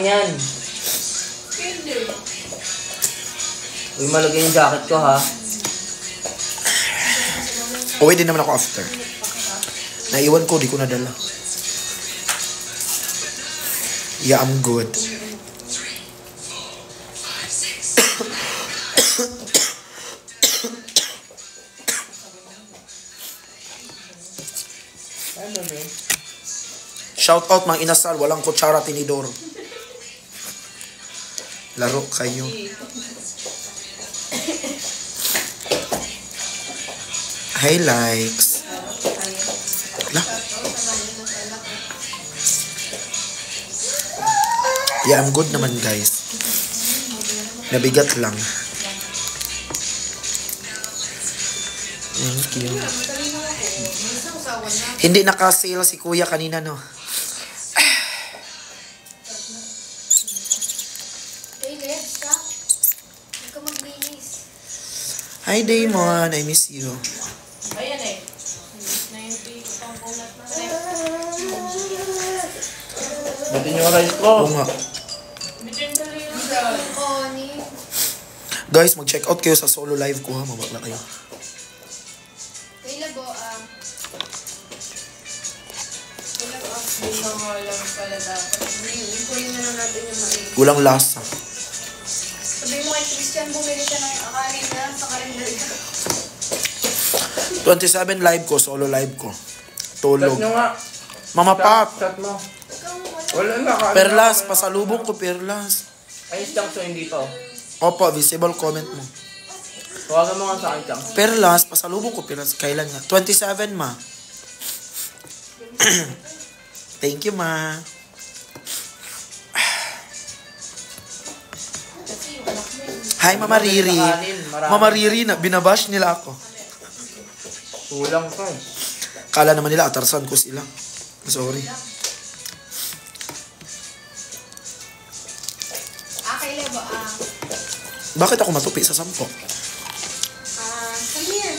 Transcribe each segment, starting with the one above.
yan. Uy, malagay yung jacket ko ha. Uwi din naman ako after. Naiwan ko, di ko nadala. Yeah, I'm good. Shout out mga inasal, walang kutsara tinidor. Laro kayo. Hey likes. Wala. Yeah, I'm good naman guys. Nabigat lang. Thank you. Hindi naka-sale si kuya kanina no. Hi Damon, I miss you. Ayan eh. Bitin yung rice ko. Oo nga. Guys, mag-check out kayo sa solo live ko ha. Mabakla kayo. Walang lasa. Sabi mo kay Christian, bumili siya ng akarin na sa karinderya. 27 live ko, solo live ko. Tulog. Chat nyo nga. Mama Pop. Chat mo. Wala na. Perlas, pasalubong ko Perlas. Ayos lang so hindi pa. Opo, visible comment mo. Tawagan mo nga sa akin, Chang. Perlas, pasalubong ko Perlas. Kailan nga? 27 ma. Thank you ma. Hi Mama Riri. Mama Riri, binabash nila ako. Kulang pa eh. Kala naman nila atarsan ko sila. Sorry. Kailan ba? Bakit ako matupi sa 10? Come here.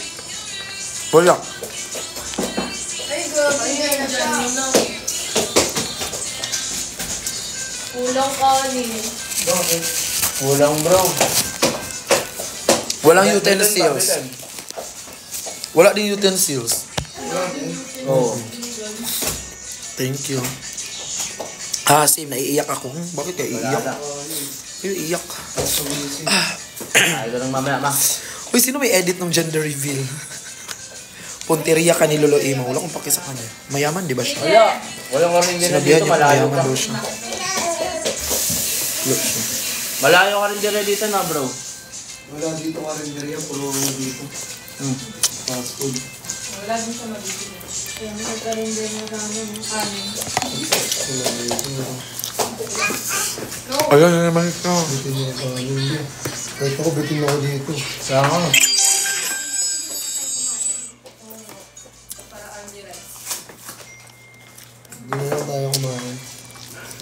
Wala. Ay, good. Ay, na siya. Kulang kanin. Bakit? Kulang bro. Walang utensils. Wala din utensils. Oo. Thank you. Same, naiiyak ako. Bakit kayo iiyak? Kayo iiyak. Ay, ito lang mamaya, ma. Uy, sino may edit ng gender reveal? Punteriya ka ni Lolo Imo. Wala kong paki sa kanya. Mayaman, di ba siya? Wala. Walang karin din na Sinabihan dito, niya malayo mayaman ka. daw siya. Look siya. Malayo ka rin din na dito na, bro. Wala dito ka rin dyan, puro dito. Fast food. Wala din siya mabibili. Kaya may nagka-render na namin ng kanin. Ayan na naman ito. Bitin niya yung kanin. Kahit ako, bitin ako dito. Sama. Hindi na lang tayo kumain.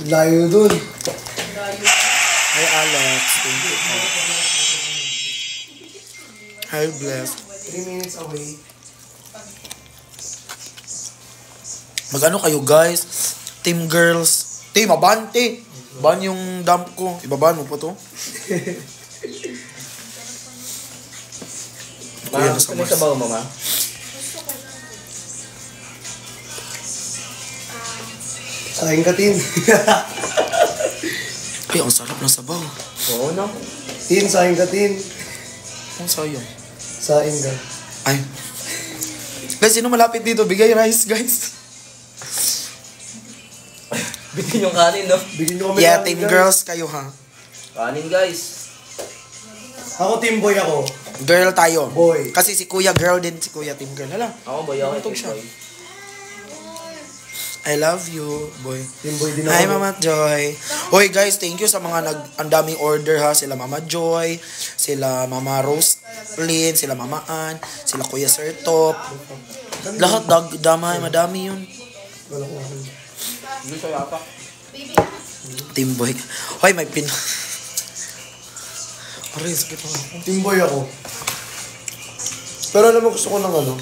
Layo dun. Hi Alex. Thank you. Hi Bless. 3 minutes away. Mag-ano kayo guys? Team girls. Team abante. Ban yung dump ko. Ibabaan mo pa to. Kuya na sa Ano Mars. sa bago mo, ma? Saing ka, Tin. Ay, ang sarap ng sabaw. Oo, no? Tin, saing ka, Tin. Ang sayang. Saing ka. Ay. Guys, sino malapit dito? Bigay rice, guys. Bitin yung kanin, no? Bigyan nyo kami Yeah, ng team guys. girls kayo ha. Kanin, guys. Ako, team boy ako. Girl tayo. Boy. Kasi si kuya girl din, si kuya team girl. Hala, Ako, boy, ako. Tugtog siya. boy. I love you, boy. Team boy din ako. Hi, Mama Joy. Hoy guys, thank you sa mga ang daming order ha. Sila Mama Joy, sila Mama Roslyn, sila Mama Ann, sila Kuya Sir Top. Lahat madami yun. Wala ko ako. Hindi siya yata. Team boy. Hoy, may pin... Aray, sakit ako. Team boy ako. Pero alam mo, gusto ko ng ano.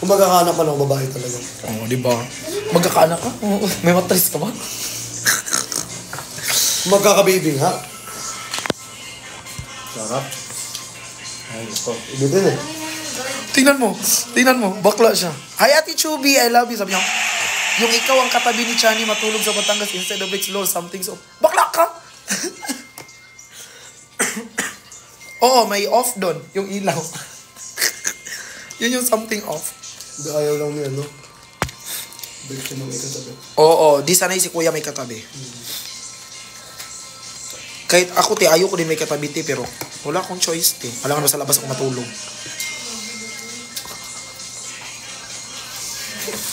Kung magkakanak ka ng babae talaga. Oo, di ba? Magkakaanak ka? Oo. May matris ka ba? Magkakabibing, ha? Sarap. Ay, ito. Ibitin eh. Tingnan mo, bakla siya. Hi, Ate Chubby, I love you. Sabi niya, yung ikaw ang katabi ni Chani matulog sa Batangas instead of Rich Lord, something so... Bakla ka! Oo, may off doon, yung ilaw. Yun yung something off. Hindi, ayaw lang niya, no? Balik siya mga ikatabi. Oo, di sanay si kuya may katabi. Kahit ako, ayaw ko din may katabi, pero wala akong choice, Alam nga sa labas ako matulog.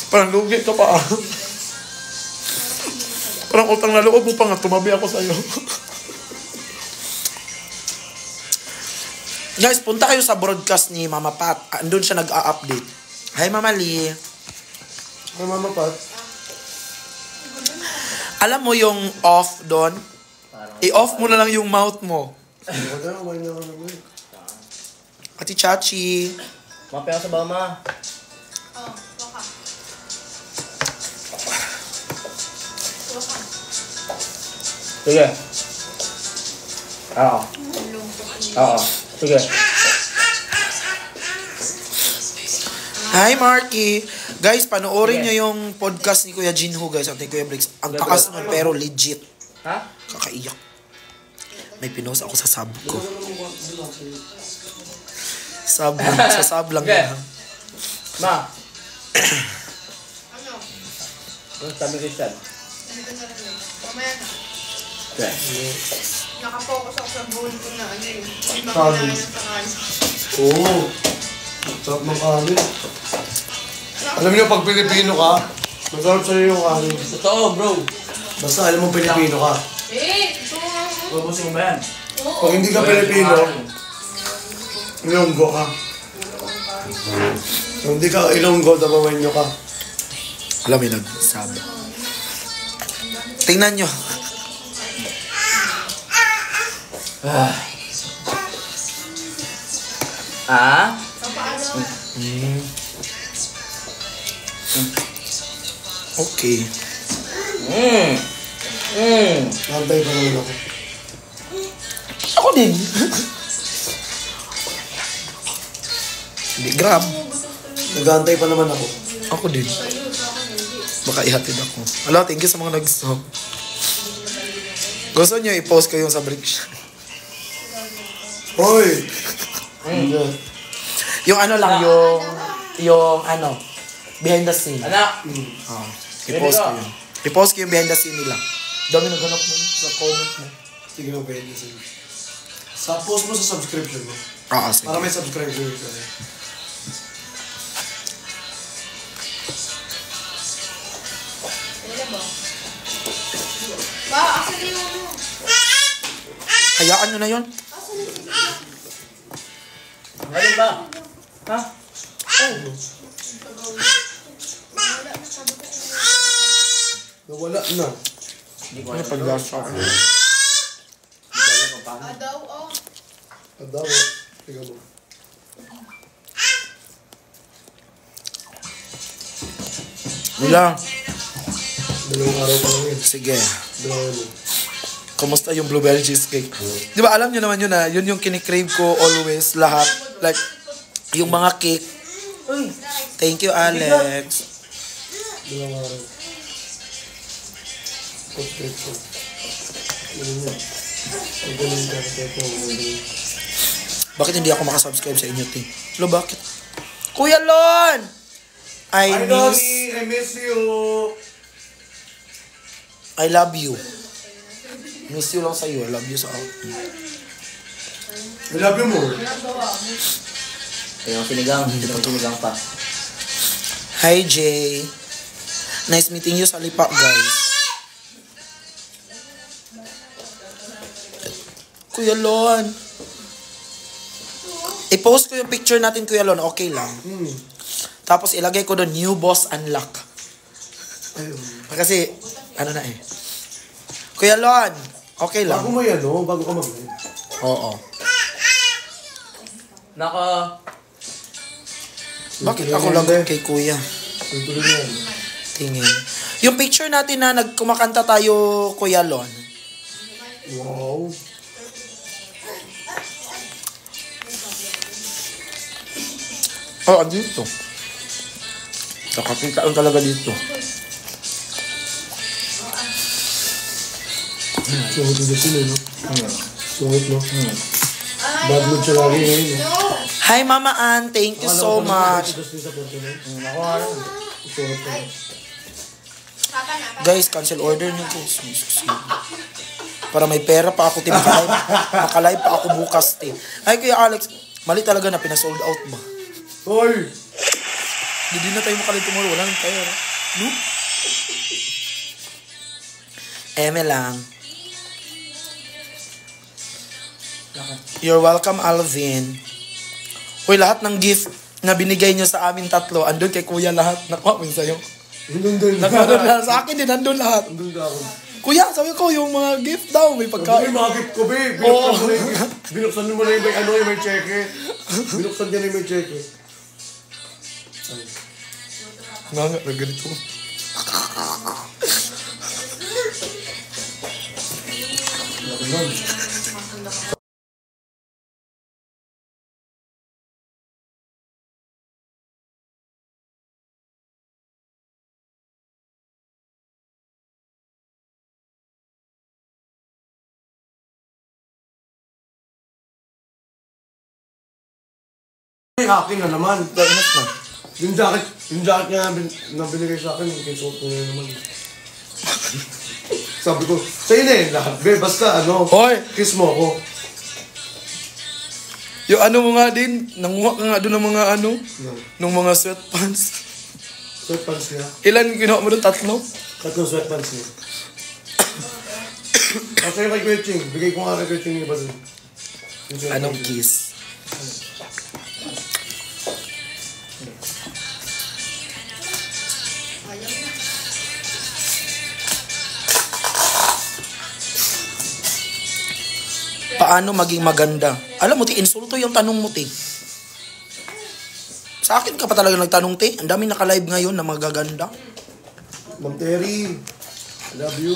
Parang lugi ka pa, Parang utang na loob mo pa nga, tumabi ako sa'yo. Guys, punta kayo sa broadcast ni Mama Pat. Andun siya nag-a-update. Hi, Mama Lee. Ay, Mama Pat. Alam mo yung off doon? I-off mo na lang yung mouth mo. Huwag na, huwag na naman. Ati Chachi. Mapaya sa bama. Oh, waka. Waka. Sige. Oo. Oo. Sige. Hi, Marky. Guys, panoorin nyo yung podcast ni Kuya Jinho, guys. At ni Kuya Briggs. Ang takas nun, pero legit. Ha? Kakaiyak. May pinost ako sa sub ko. Sub lang. Sa sub lang Okay. yan. Ma. Ano? Yung sabi Christian. Dito na rin. Mamaya na. Okay. Nakapokus ako sa bowl ko na ano eh. Hindi ba Sabi. kinain sa kanin? Oo. Sarap ng kanin. Alam niyo, pag Pilipino ka, masarap sa'yo yung kanin. Totoo, bro. Basta alam mo Pilipino ka. Ito nga ako. Ubusin mo ba yan? Pag hindi ka Pilipino, Ilonggo ka. Kung hindi ka Ilonggo, Tabawenyo ka. Alam mo yung nag-sub. Tingnan nyo. Ah? Papaano? Okay. Nantay pa naman ako. Ako din. Hindi, grab. Nag-aantay pa naman ako. Ako din. Baka ihatid ako. Ala, thank you sa mga nag-stop. Gusto nyo i-post ko yung sa break shot. Hoy! Hindi. Yung ano lang, yung ano, behind the scene. Anak! Oh, i-post ko yun. I-post ko yung behind the scene nila. Dami naghanap mo sa comment mo. Sige mo, pwede sa'yo. Sa post mo sa subscription mo. Sige. Para may subscriber ka. Kailan ba? Ba, asan yung ano? Hayaan nyo na yun. Asan yung CD? Ngayon ba? Ha? Nawala na. Hindi ko Ano alam. pag-lasa ako? Hindi ko alam kung paano. Daw, oh. Adaw. Tiga mo. Nila. Dalawang araw pa lang yun. Sige. Dalawang ano. Kumusta yung blueberry cheesecake? Di ba alam nyo naman yun na, yun yung kinikrave ko always, lahat. Like, yung mga cake. Uy! Thank you, Alex. Dalawang araw. Subscription. Ganun yan. Pag ganun ka, ito. Bakit hindi ako makasubscribe sa inyo, Ting? Lo, bakit? Kuya Lon! I miss you. I love you. Miss you lang sa'yo. I love you sa out. I love you more. Ito yung sinigang pa. Hi, Jay. Nice meeting you sa Lipa, guys. Kuya Lon. I-post ko yung picture natin, Kuya Lon. Okay lang. Tapos ilagay ko doon, new boss unlock. Ayun. Kasi, ano na eh. Kuya Lon, okay lang. Bago mo yan, no? Bago ka mag-live. Oo. Naka... Bakit ako lang kay Kuya? Tuloy mo yan. Tingin. Yung picture natin na nagkumakanta tayo, Kuya Lon. Wow. Oh, dito. Nakakita talaga dito. Sungit na sila, no? Sungit, no? Bad mood siya lagi ngayon, no? Hi, Mama Ann. Thank you so much. Ako nga lang. Sungit na. Guys, cancel order niyo guys. Para may pera pa ako, makalive pa ako bukas, te. Ay, Kuya Alex, mali talaga na pinasold out ba? Hoy! Hindi na tayo makalive tomorrow. Wala nang pera. No? Eme lang. You're welcome, Alvin. Uy, lahat ng gift na binigay niyo sa amin tatlo, andun kay Kuya lahat. Nakuha mo yun sa'yo. Nandun. Nandun lahat. Sa akin din, nandun lahat. Nandun ka ako. Kuya, sabi ko, yung mga gift daw, may Sabi pagkain. mga gift ko, babe. Binuksan mo na yung may ano, yung may cheque. Binuksan niya na yung may cheque. Nga nga, ganito. May akin na naman. Dainat na. Yung jacket nga na binigay sa akin, yung kinsuot ko na naman. Sabi ko, sa'yo na yun lahat, be, basta ano, Hoy! kiss mo ako. Yung ano mo nga din, nanguha ka nga doon ng mga ano, Yan. ng mga sweatpants. Sweatpants niya. Ilan ginawa mo doon? Tatlo? Tatlong sweatpants niya. Kasi yung kay Kuya Ching, bigay ko nga kay Kuya Ching yung iba dun. Yung sweatpants Anong niya. kiss? Paano maging maganda? Alam mo, ti, insulto yung tanong mo, ti. Sa akin ka pa talaga nagtanong, ti. Ang daming naka-live ngayon na magaganda. Ma'am Terry, I love you.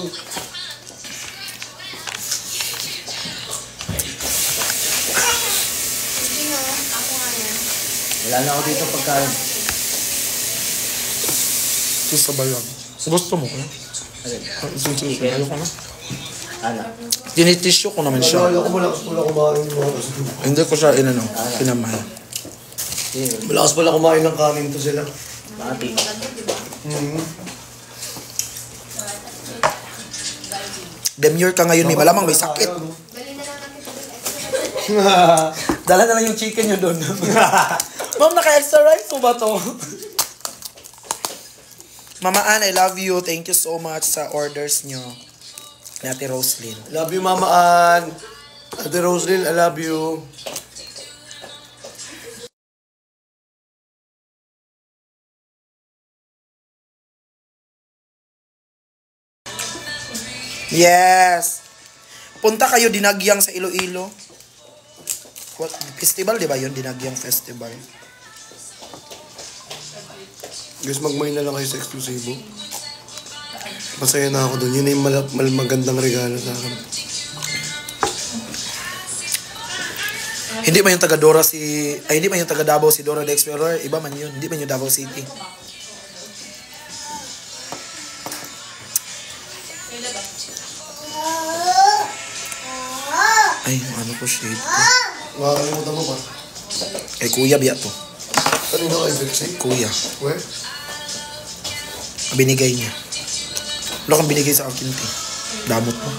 Sino? Ako nga yan. Wala na ako dito pagkain. Sus sa bayan. Gusto mo, eh? Chicken. Ayoko na. Ano? Tinitisyo ko naman siya. Nalala ko malakas pala kumain ng mga kasi. Hindi ko siya inano, pinamahal. Malakas pala kumain ng kanin to sila. Mati. Demure ka ngayon, may malamang may sakit. Dali na lang natin ito. Dala na lang yung chicken nyo doon. Ma'am, naka-extra rice po ba to? Mama Ann, I love you. Thank you so much sa orders nyo. Ate Roslyn. Love you, Mama Ann. Ate Roslyn, I love you. Yes! Punta kayo Dinagyang sa Iloilo. What, festival, di ba yun? Dinagyang Festival. Guys, mag-main na lang kayo sa eksklusibo. Masaya na ako doon. Yun na yung magandang regalo sa akin. Hindi man yung taga Dora hindi man yung taga Davao si Dora the Explorer. Iba man yun. Hindi man yung Davao City. Ay, ano ko shade ko. Makakalimutan mo pa. Eh, kuya biya to. Kanino kayo, Bexy? Kuya. Weh? Binigay niya. Wala kang binigay sa akin, te. Damot mo.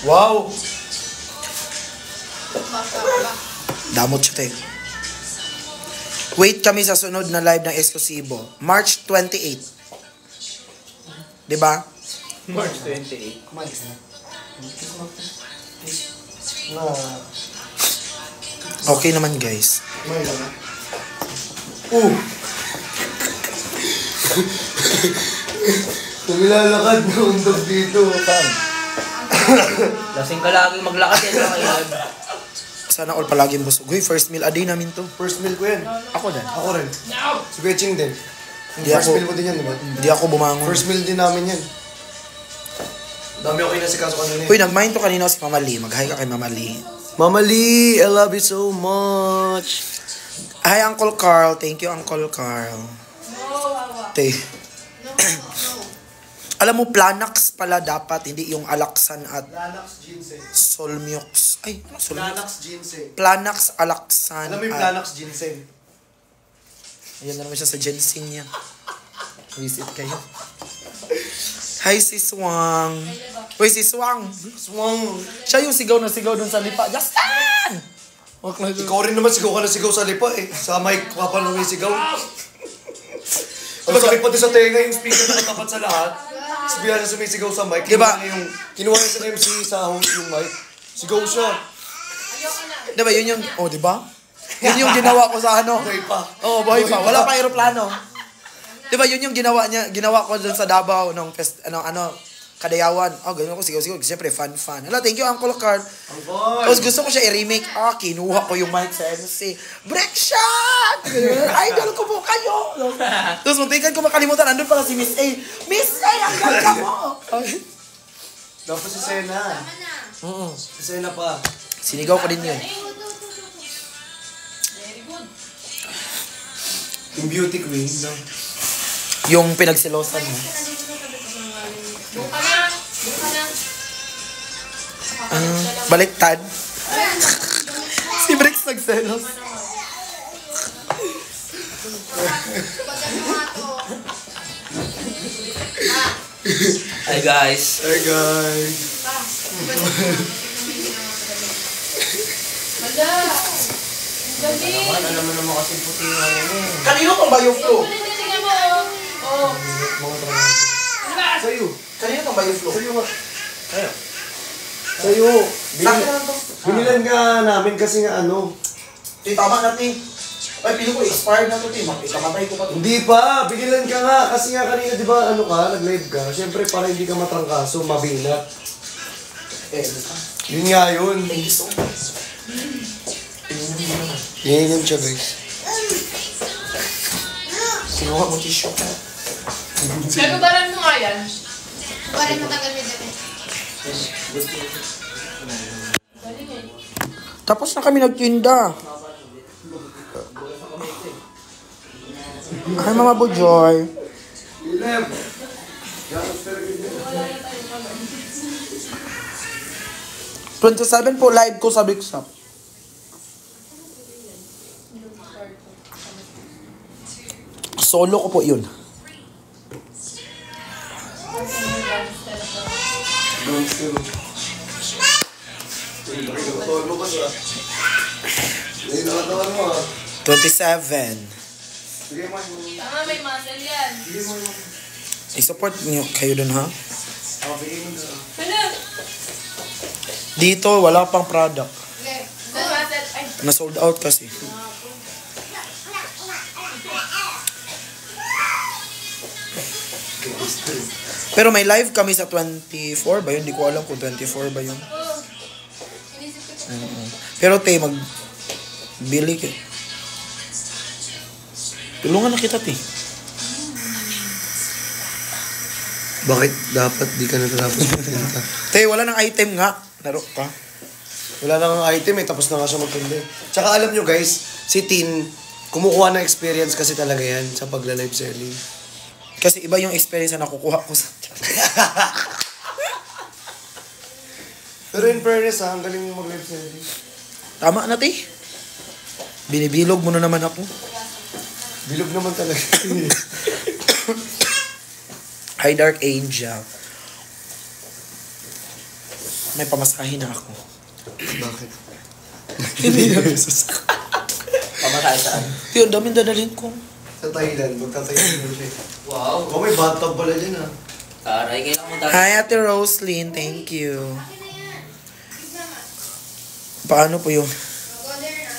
Wow! Damot siya, te. Wait kami sa sunod na live ng Exclusivo. March 28. Diba? March 28. Na, Okay naman, guys. may lang. Tumilalakad na undog dito. Saan? Lasing ka lagi maglakad yan sa kailab. Sana all palaging busog. Uy, first meal a day namin to. First meal ko yan. Ako din. Ako rin. Si Betching din. Hindi First ako- meal mo din yan, di ba? Hindi ako bumangon. First meal din namin yan. Dami ako inasikaso kanina. Uy, nag-mind to kanina si Mama Lee. Mag-hi ka kay Mama Lee. Mama Lee, I love you so much. Hi, Uncle Carl. Thank you, Uncle Carl. Te. Alam mo, Planax pala dapat, hindi yung Alaksan at Planax ginseng. Solmiox. Ay, ano Solmiox? Planax ginseng. Planax, Alaksan Alam mo yung at... Planax ginseng? Ayan na naman siya sa ginseng niya. Visit kayo. Hi, si Swang. Uy, si Swang. Swang. Siya yung sigaw na sigaw dun sa lipa. Justin! Ikaw rin naman sigaw ka na sigaw sa lipa eh. Sa mic, kapal may sigaw. Ang sakit pati sa tenga yung speaker na tapat sa lahat. Sabihan na sumisigaw sa mic. Diba? Kinuha niya sa MC sa host yung mic. Sigaw siya. Diba, yun yung... Oh, diba? Yun yung ginawa ko sa ano. Buhay pa. Oo, buhay pa. Wala pa aeroplano. Diba, yun yung ginawa ko dun sa Davao nung Kadayawan. Oh, ganun ko, sigaw. Siyempre, fun. Hala, thank you, Uncle Carl. Tapos gusto ko siya i-remake. Kinuha ko yung mic sa MC. Break shot! Idol ko po kayo! Tapos muntikan ko makalimutan. Andun pala si Miss A. Miss A, ang ganda mo! Dapat si Sena. Si Sena pa. Sinigaw ko din yun. Yung beauty queen. No? Yung pinagsilosan mo. Doon ka na. Baliktad. Si Brix nagselos. Hi guys. Hey guys. Manda. Gabi. Alam mo naman kasi puti yung ano mo. Kanino tong bayo flu? Tingnan mo. Oh. Sa'yo. Kanino tong bayo flu? Sa'yo nga. Ayo. Sa'yo. Sa'kin lang to. Binilan nga namin kasi nga ano. Tama natin. Ay, pili ko expired na to, ikamatay ko pa to. Hindi pa. Binilan ka nga. Kasi nga kanina di ba ano ka, nag-live ka. Siyempre para hindi ka matrangkaso, mabinat. Yun nga yun. Thank you so much. Yan siya guys. Kinuha mo tissue. Pero baran mo nga yan. Baran mo tagal may dami. Tapos na kami nagtinda. Ay, Mama Bujoy. 27 po live ko sa Big Shop. Solo ko po yun. Ay, nakatawan mo ah. 27. Sige mo. Tama, may muscle yan. I-support niyo kayo dun, ha? Ano? Dito, wala pang product. Okay. May muscle. Ay. Na-sold out kasi. Pero may live kami sa 24 ba yun? Hindi ko alam kung 24 ba yun. Inisip ko. Pero te, bili ka. Tulungan na kita, te. Bakit dapat di ka natapos magtinda? Te, wala nang item nga. Laro ka. Wala na nga item eh, tapos na nga siya magtinda. Tsaka alam nyo guys, si Tin, kumukuha ng experience kasi talaga yan sa pagla-live selling. Kasi iba yung experience na nakukuha ko sa... Pero in fairness ha, ang galing mo mag-live selling. Tama na, te. Binibilog mo na naman ako. Bilog naman talaga. Hi, Dark Angel. May pamasahin na ako. Bakit? Hindi na. Pamatay saan? Yun, daming dadalhin ko. Sa Thailand, magta-Thailand mo siya. Wow. Oh, may bathtub pala din ha. Taray, kailangan mo tayo. Hi, Ate Roslyn. Thank you. Paano po yun? Go there na.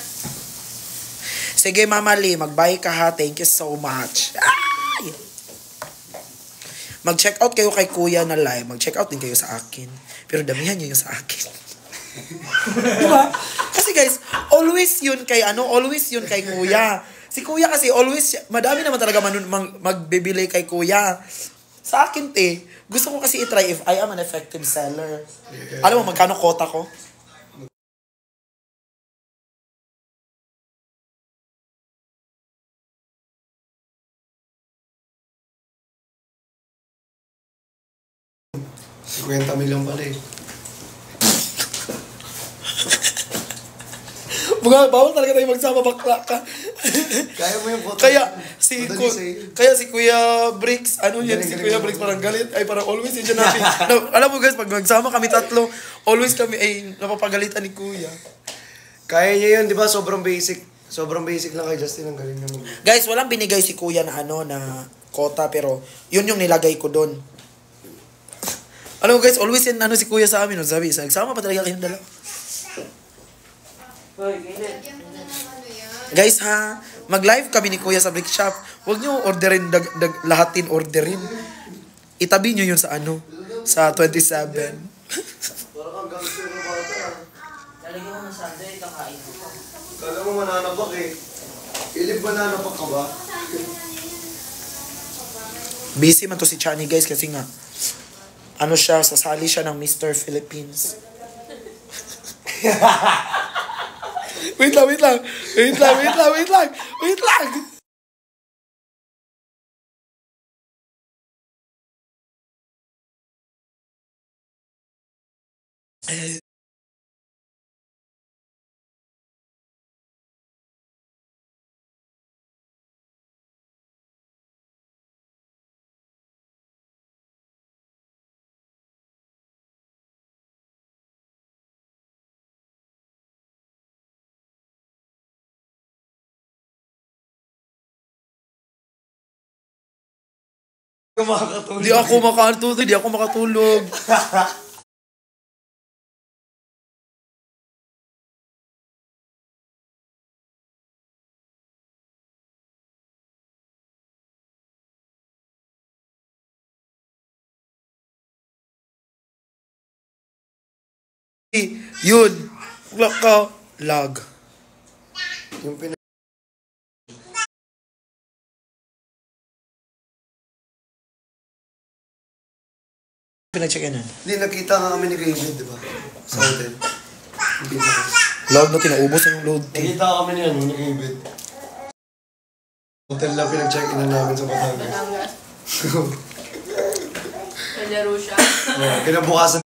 Sige, Mama Lee, mag-bye ka ha. Thank you so much. Ay! Mag-check out kayo kay Kuya na live. Mag-check out din kayo sa akin. Pero damihan nyo yung sa akin. Diba? Kasi guys, always yun kay Kuya. Si Kuya kasi always, madami naman talaga magbibili kay Kuya. Sa akin, te, Gusto ko kasi i-try if I am an effective seller. Alam mo, magkano quota ko? $50 million pala eh. Bawal talaga tayo magsama, bakla ka. Kaya mo yung photo. Kaya Madali sa'yo. si Kuya Bricks, ano yan, si Kuya Bricks parang galit, ay parang always yun dyan namin. No, alam mo guys, pag magsama kami tatlo, always kami ay napapagalitan ni Kuya. Kaya niya yun, di ba? Sobrang basic. Sobrang basic lang kay Justin. Ang galing naman. Guys, walang binigay si Kuya na ano, na quota, pero yun yung nilagay ko doon. Alam mo guys, always yan ano si Kuya sa amin, no? Sabi, nagsama pa talaga kayong dalawa. Lagyan mo na ng ano yan. Guys ha, mag-live kami ni Kuya sa Brick Shop. Huwag nyo orderin, lahatin orderin. Itabi nyo yun sa ano, sa 27. Parang ang gangster ng bata. Lalagyan mo ng sandal, kakain mo pa. Kala mo mananabak eh. Ilib mananabak ka ba? Busy man to si Chani guys kasi nga, ano siya, sasali siya ng Mr. Philippines. Wait lang. Kumakatulog. Di ako makatulog. Yun. Lag. Yung Pinag-check yan. Hindi, nakita nga kami ni David, di ba? Sa hotel. Yung pinaka. Load na, tinaubos na yung load. Nakita kami ni David. Hotel lang pinag-check-in na namin sa Batangas. Naglaro siya. Kinabukasan